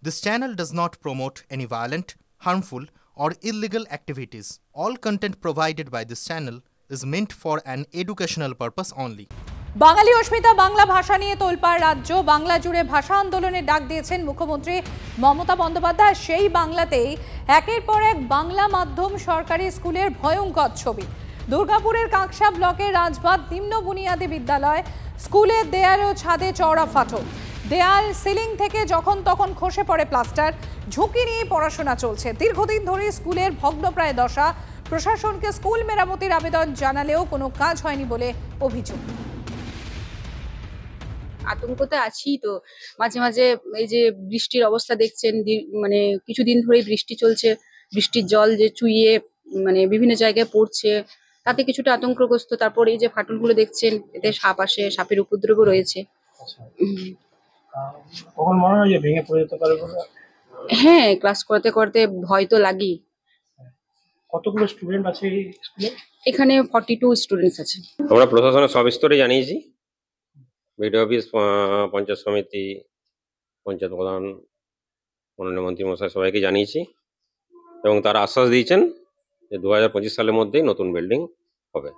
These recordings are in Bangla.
This channel does not promote any violent, harmful, or illegal activities. All content provided by this channel is meant for an educational purpose only. বাঙালি অস্মিতা বাংলা ভাষা নিয়ে তোলপাড় রাজ্য। বাংলা জুড়ে ভাষা আন্দোলনের ডাক দিয়েছেন মুখ্যমন্ত্রী মমতা বন্দ্যোপাধ্যায়। সেই বাংলাতেই একের পর এক বাংলা মাধ্যম সরকারি স্কুলের ভয়ঙ্কর ছবি। দুর্গাপুরের কাঁকসা ব্লকের রাজবাঁধ নিম্ন বুনিয়াদী বিদ্যালয় স্কুলের দেয়াল ও ছাদে চওড়া ফাটল। দেয়াল সিলিং থেকে যখন তখন খসে পড়ে প্লাস্টার। ঝুঁকি নিয়ে পড়াশোনা চলছে। দীর্ঘদিন ধরে স্কুলের ভগ্নপ্রায় দশা। প্রশাসনকে স্কুল মেরামতির আবেদন জানালেও কোনো কাজ হয়নি বলে অভিযোগ। আতঙ্কতে আছি তো, মাঝে মাঝে এই যে বৃষ্টির অবস্থা দেখছেন, মানে কিছুদিন ধরেই বৃষ্টি চলছে, বৃষ্টির জল যে চুইয়ে মানে বিভিন্ন জায়গায় পড়ছে, তাতে কিছুটা আতঙ্কগ্রস্ত। তারপর এই যে ফাটলগুলো দেখছেন, এতে সাপ আসে, সাপের উপদ্রব রয়েছে। কখন মনে হয় যে ভেঙে পড়ে যেতে পারে বলে? হ্যাঁ, ক্লাস করতে করতে ভয় তো লাগেই। কতগুলো স্টুডেন্ট আছে এই স্কুলে? এখানে 42 স্টুডেন্টস আছে। আমরা প্রশাসনের সব স্তরে জানিয়েছি, বিডিও অফিস, পঞ্চায়েত সমিতি, পঞ্চায়েত প্রধান, মাননীয় মন্ত্রী মশাই সবাইকে জানিয়েছি এবং তারা আশ্বাস দিয়েছেন যে 2025 সালের মধ্যেই নতুন বিল্ডিং হবে।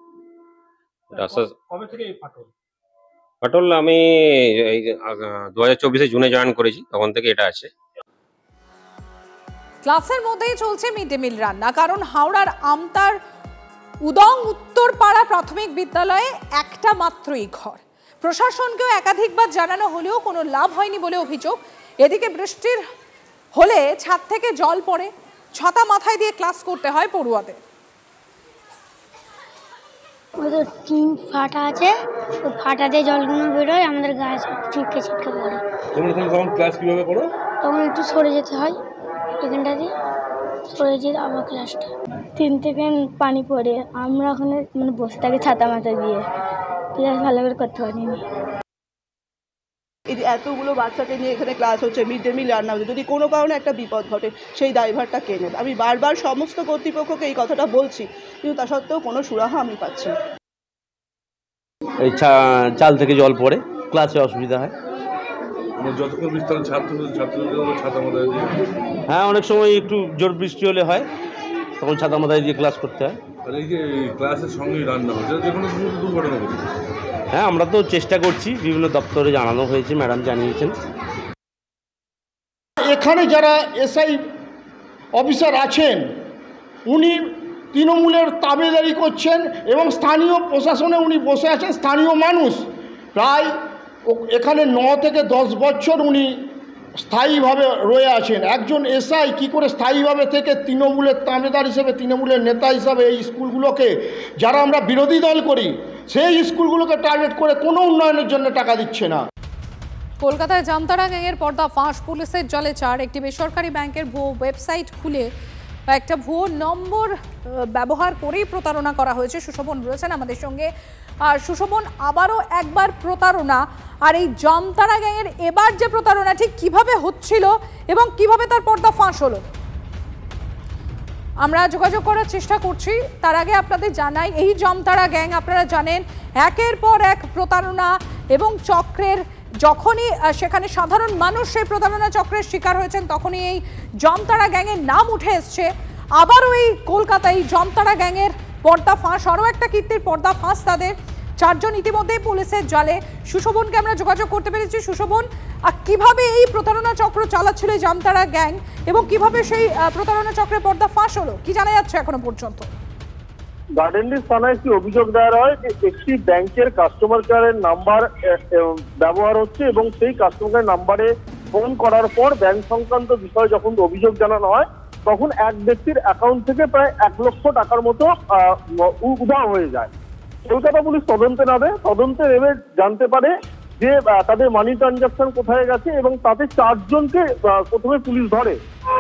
আশ্বাস। কবে থেকে এই ফাটল আমি এই 2024 জুনে জয়েন করেছি, তখন থেকে এটা আছে। ক্লাসের মধ্যেই চলছে মিড ডে মিল রান্না, কারণ হাওড়ার আমতার উদং উত্তরপাড়া প্রাথমিক বিদ্যালয়ে একটা মাত্রই ঘর। প্রশাসনকেও একাধিকবার জানানো হলেও কোনো লাভ হয়নি বলে অভিযোগ। এদিকে বৃষ্টির হলে ছাদ থেকে জল পড়ে, ছাতা মাথায় দিয়ে ক্লাস করতে হয় পড়ুয়াদের। ওদের টিন ফাটা আছে, ওই ফাটা দিয়ে জলগুলো বেরোয়, আমাদের গায়ে ছিটকে ছিটকে পড়ে। তখন ক্লাস কিভাবে করো? তখন একটু সরে যেতে হয়, এখানটা দিয়ে সরে যেতে আবার ক্লাসটা। 3 থেকে পানি পড়ে, আমরা ওখানে মানে বসে থাকি ছাতা মাথা দিয়ে, ক্লাস ভালো করে করতে পারিনি। এই যে এতগুলো বাচ্চাকে নিয়ে এখানে ক্লাস হচ্ছে, মিড ডে মিল রান্না হচ্ছে, যদি কোনো কারণে একটা বিপদ ঘটে সেই দায়ভারটা কে নেবে? আমি বারবার সমস্ত কর্তৃপক্ষকে এই কথাটা বলছি, কিন্তু তা সত্ত্বেও কোনো সুরাহা আমি পাচ্ছি না। এই চাল থেকে জল পড়ে, ক্লাসে অসুবিধা হয়। যতক্ষণ বৃষ্টি ছাতা মাথায় দিয়ে, হ্যাঁ, অনেক সময় একটু জোর বৃষ্টি হলে হয়, তখন ছাতা মাথায় দিয়ে ক্লাস করতে হয়। আর এই যে ক্লাসের সঙ্গেই রান্না হচ্ছে, যে কোনো দুর্ঘটনা ঘটে। হ্যাঁ, আমরা তো চেষ্টা করছি, বিভিন্ন দপ্তরে জানানো হয়েছে, ম্যাডাম জানিয়েছেন। এখানে যারা এসআই অফিসার আছেন, উনি তৃণমূলের তাবেদারি করছেন এবং স্থানীয় প্রশাসনে উনি বসে আছেন। স্থানীয় মানুষ প্রায় এখানে 9 থেকে 10 বছর উনি স্থায়ীভাবে রয়ে আছেন। একজন এসআই কী করে স্থায়ীভাবে থেকে তৃণমূলের তাবেদার হিসেবে, তৃণমূলের নেতা হিসাবে এই স্কুলগুলোকে, যারা আমরা বিরোধী দল করি, সেই স্কুলগুলোকে টার্গেট করে কোনো উন্নয়নের জন্য টাকা দিচ্ছে না। কলকাতায় জামতারা গ্যাংয়ের পর্দা ফাঁস, পুলিশের জলে চার। একটি বেসরকারি ব্যাংকের ভুয়ো ওয়েবসাইট খুলে একটা ভুয়ো নম্বর ব্যবহার করেই প্রতারণা করা হয়েছে। সুশোভন রয়েছেন আমাদের সঙ্গে। আর সুশোভন, আবারও একবার প্রতারণা, আর এই জামতারা গ্যাংয়ের এবার যে প্রতারণা ঠিক কিভাবে হচ্ছিল এবং কিভাবে তার পর্দা ফাঁস হলো, আমরা যোগাযোগ করার চেষ্টা করছি। তার আগে আপনাদের জানাই, এই জামতারা গ্যাং আপনারা জানেন একের পর এক প্রতারণা এবং চক্রের, যখনই সেখানে সাধারণ মানুষ সেই প্রতারণা চক্রের শিকার হয়েছেন, তখনই এই জামতারা গ্যাংয়ের নাম উঠে এসছে। আবারও এই কলকাতায় জামতারা গ্যাংয়ের পর্দা ফাঁস, আরও একটা কীর্তির পর্দা ফাঁস তাদের। 4 জন ইতিমধ্যেই পুলিশের জালে। সুশোভনকে আমরা যোগাযোগ করতে পেরেছি। সুশোভন, কিভাবে এই প্রতারণা চক্র চালাচ্ছিল এই জামতারা গ্যাং এবং কিভাবে সেই প্রতারণা চক্রের পর্দা ফাঁস হলো, কি জানা যাচ্ছে এখনো পর্যন্ত? গার্ডেনরিচ থানায় একটি অভিযোগ দেওয়া হয় যে একটি ব্যাংকের কাস্টমার কেয়ারের নাম্বার ব্যবহার হচ্ছে এবং সেই কাস্টমার কেয়ার নাম্বারে ফোন করার পর ব্যাংক সংক্রান্ত বিষয়ে যখন অভিযোগ জানানো হয়, তখন এক ব্যক্তির অ্যাকাউন্ট থেকে প্রায় 1 লক্ষ টাকার মতো উধাও হয়ে যায়। কলকাতা পুলিশ তদন্তে নামে, তদন্তে নেমে জানতে পারে যে তাদের মানি ট্রানজাকশন কোথায় গেছে এবং তাতে 4 জনকে প্রথমে পুলিশ ধরে।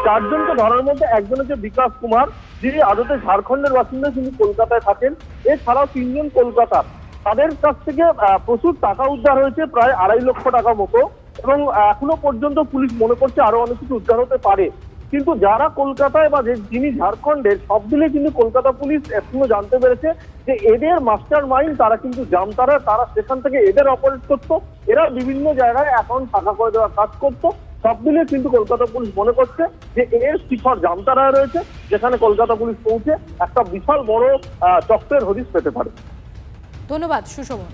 4 জনকে ধরার মধ্যে একজন হচ্ছে বিকাশ কুমার, যিনি আদতে ঝাড়খণ্ডের বাসিন্দা, তিনি কলকাতায় থাকেন। এছাড়াও 3 জন কলকাতার। তাদের কাছ থেকে প্রচুর টাকা উদ্ধার হয়েছে, প্রায় 2.5 লক্ষ টাকা মতো, এবং এখনো পর্যন্ত পুলিশ মনে করছে আরো অনেক কিছু উদ্ধার হতে পারে। কিন্তু যারা কলকাতায় বা যিনি ঝাড়খণ্ডের, সব মিলে কিন্তু কলকাতা পুলিশ এখনো জানতে পেরেছে যে এদের মাস্টার মাইন্ড তারা কিন্তু জামতারা, তারা সেখান থেকে এদের অপারেট করতো। এরা বিভিন্ন জায়গায় অ্যাকাউন্ট ফাঁকা করে দেওয়ার কাজ করতো। সব মিলিয়ে কিন্তু কলকাতা পুলিশ মনে করছে যে এর শিখর জামতারায় রয়েছে, যেখানে কলকাতা পুলিশ পৌঁছে একটা বিশাল বড় চক্রের হদিশ পেতে পারে। ধন্যবাদ সুশোভন।